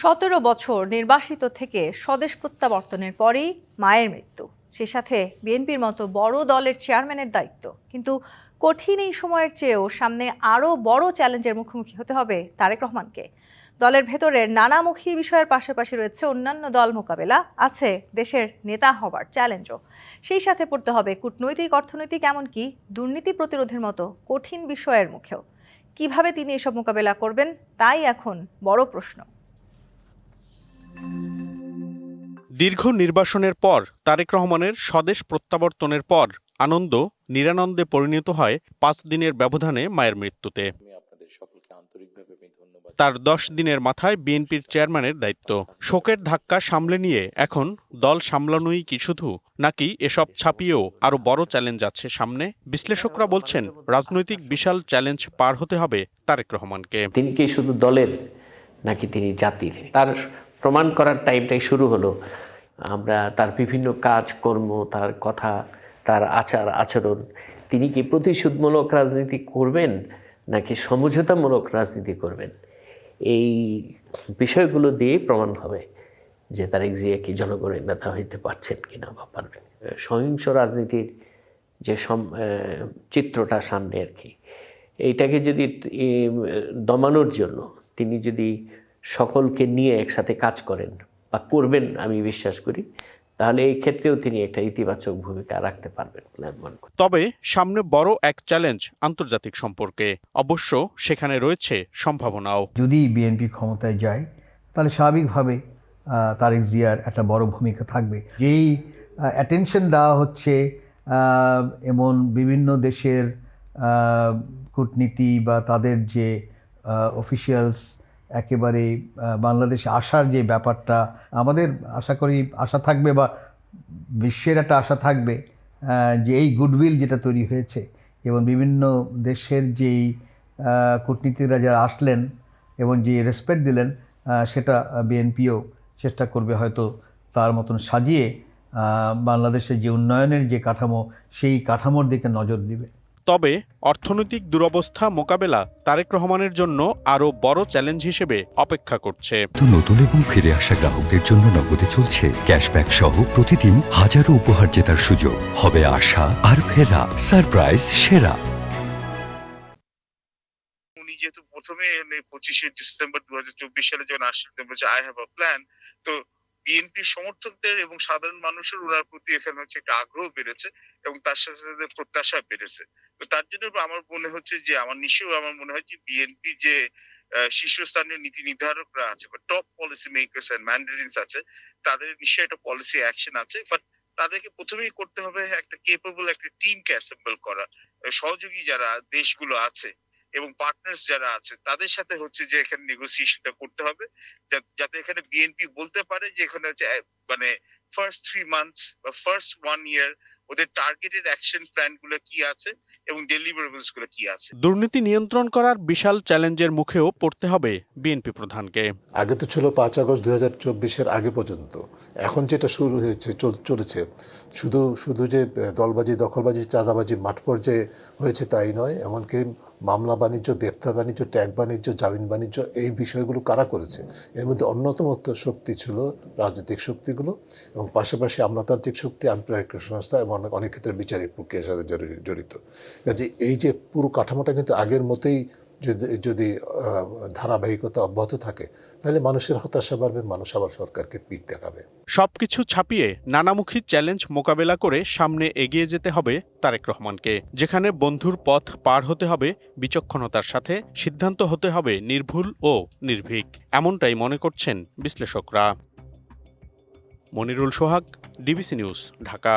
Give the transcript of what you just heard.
17 বছর নির্বাসিত থেকে স্বদেশ প্রত্যাবর্তনের পরেই মায়ের মৃত্যু, সে সাথে বিএনপির মতো বড় দলের চেয়ারম্যানের দায়িত্ব। কিন্তু কঠিন এই সময়ের চেয়েও সামনে আরও বড় চ্যালেঞ্জের মুখোমুখি হতে হবে তারেক রহমানকে। দলের ভেতরের নানামুখী বিষয়ের পাশাপাশি রয়েছে অন্যান্য দল মোকাবেলা, আছে দেশের নেতা হবার চ্যালেঞ্জও। সেই সাথে পড়তে হবে কূটনৈতিক, অর্থনৈতিক, এমনকি দুর্নীতি প্রতিরোধের মতো কঠিন বিষয়ের মুখেও। কিভাবে তিনি এসব মোকাবেলা করবেন, তাই এখন বড় প্রশ্ন। দীর্ঘ নির্বাসনের পর তারেক রহমানের স্বদেশ প্রত্যাবর্তনের পর আনন্দ নিরানন্দে পরিণত হয় 5 দিনের ব্যবধানে মায়ের মৃত্যুতে। তার 10 দিনের মাথায় বিএনপির চেয়ারম্যানের দায়িত্ব। শোকের ধাক্কা সামলে নিয়ে এখন দল সামলানোই কি শুধু, নাকি এসব ছাপিয়েও আরো বড় চ্যালেঞ্জ আছে সামনে? বিশ্লেষকরা বলছেন রাজনৈতিক বিশাল চ্যালেঞ্জ পার হতে হবে তারেক রহমানকে। তিনি কি শুধু দলের নাকি তিনি জাতির? তার প্রমাণ করার টাইমটাই শুরু হলো। আমরা তার বিভিন্ন কাজকর্ম, তার কথা, তার আচার আচরণ, তিনি কি প্রতিশোধমূলক রাজনীতি করবেন নাকি সমঝোতামূলক রাজনীতি করবেন, এই বিষয়গুলো দিয়েই প্রমাণ হবে যে তারেক জিয়া কি জনগণের নেতা হইতে পারছেন কিনা বা পারবেন। সহিংস রাজনীতির যে চিত্রটা সামনে আর কি, এইটাকে যদি দমানোর জন্য তিনি যদি সকলকে নিয়ে একসাথে কাজ করেন বা করবেন, আমি বিশ্বাস করি, তাহলে এই ক্ষেত্রেও তিনি একটা ইতিবাচক ভূমিকা রাখতে পারবেন বলে আমি মনে করি। তবে সামনে বড় এক চ্যালেঞ্জ আন্তর্জাতিক সম্পর্কে। অবশ্য সেখানে রয়েছে সম্ভাবনাও। যদি বিএনপি ক্ষমতায় যায় তাহলে স্বাভাবিকভাবে তারেক জিয়ার একটা বড় ভূমিকা থাকবে। যেই অ্যাটেনশন দেওয়া হচ্ছে এমন বিভিন্ন দেশের কূটনীতি বা তাদের যে অফিসিয়ালস একেবারে বাংলাদেশে আসার যে ব্যাপারটা, আমাদের আশা করি আশা থাকবে বা বিশ্বের একটা আশা থাকবে যে এই গুডউইল যেটা তৈরি হয়েছে এবং বিভিন্ন দেশের যেই কূটনীতিকরা যারা আসলেন এবং যে রেসপেক্ট দিলেন, সেটা বিএনপিও চেষ্টা করবে হয়তো তার মতন সাজিয়ে বাংলাদেশের যে উন্নয়নের যে কাঠামো, সেই কাঠামোর দিকে নজর দিবে। তবে অর্থনৈতিক দুরবস্থা মোকাবেলা তারেক রহমানের জন্য আরো বড় চ্যালেঞ্জ হিসেবে অপেক্ষা করছে। নতুন এবং ফিরে আসা গ্রাহকদের জন্য নগদে চলছে ক্যাশব্যাক সহ প্রতিদিন হাজারো উপহার জেতার সুযোগ। হবে আশা আর ফেরা, সারপ্রাইজ সেরা। উনি যেহেতু প্রথমে 25শে ডিসেম্বর 2024 সালে যখন আসলেন বলছে আই হ্যাভ আ প্ল্যান, তো বিএনপি সমর্থকদের এবং সাধারণ মানুষের ওনার প্রতি এখানে হচ্ছে একটা আগ্রহ বেড়েছে এবং তার সাথে সাথে প্রত্যাশা বেড়েছে। তো তার জন্য আমার মনে হচ্ছে যে আমার মনে হয় যে বিএনপি যে শীর্ষস্থানীয় নীতি নির্ধারকরা আছে বা top policy makers and Mandarins আছে, তাদের নিশ্চয়ই একটা পলিসি অ্যাকশন আছে, বাট তাদেরকে প্রথমেই করতে হবে একটা কেপেবল একটা টিমকে অ্যাসেম্বল করা। সহযোগী যারা দেশগুলো আছে এবং পার্টনার্স যারা আছে তাদের সাথে হচ্ছে যে এখানে নেগোসিয়েশনটা করতে হবে, যাতে এখানে বিএনপি বলতে পারে যে এখানে হচ্ছে মানে ফার্স্ট 3 মান্থস বা ফার্স্ট 1 ইয়ার ওদের টার্গেটেড অ্যাকশন প্ল্যান গুলো কি আছে এবং ডেলিভারেবলস গুলো কি আছে। দুর্নীতি নিয়ন্ত্রণ করার বিশাল চ্যালেঞ্জের মুখেও পড়তে হবে বিএনপি প্রধানকে। আগে তো ছিল 5 আগস্ট 2024-এর আগে পর্যন্ত, এখন যেটা শুরু হয়েছে চলেছে শুধু যে দলবাজি, দখলবাজি, চাঁদাবাজি মাঠ পর্যায়ে হয়েছে তাই নয়, এমনকি মামলা বাণিজ্য, গ্রেপ্তার বাণিজ্য, ট্যাগ বাণিজ্য, জামিন বাণিজ্য, এই বিষয়গুলো কারা করেছে? এর মধ্যে অন্যতম শক্তি ছিল রাজনৈতিক শক্তিগুলো এবং পাশাপাশি আমলাতান্ত্রিক শক্তি, আন্তর্জাতিক সংস্থা এবং অনেক ক্ষেত্রে বিচারিক প্রক্রিয়ার সাথে জড়িত। কাজে এই যে পুরো কাঠামোটা কিন্তু আগের মতোই যদি ধারাবাহিকতা অব্যাহত থাকে তাহলে মানুষের হতাশা বাড়বে, মানুষ আবার সরকারকে পিঠ দেখাবে। সবকিছু ছাপিয়ে নানামুখী চ্যালেঞ্জ মোকাবেলা করে সামনে এগিয়ে যেতে হবে তারেক রহমানকে, যেখানে বন্ধুর পথ পার হতে হবে বিচক্ষণতার সাথে, সিদ্ধান্ত হতে হবে নির্ভুল ও নির্ভীক। এমনটাই মনে করছেন বিশ্লেষকরা। মনিরুল সোহাগ, ডিবিসি নিউজ, ঢাকা।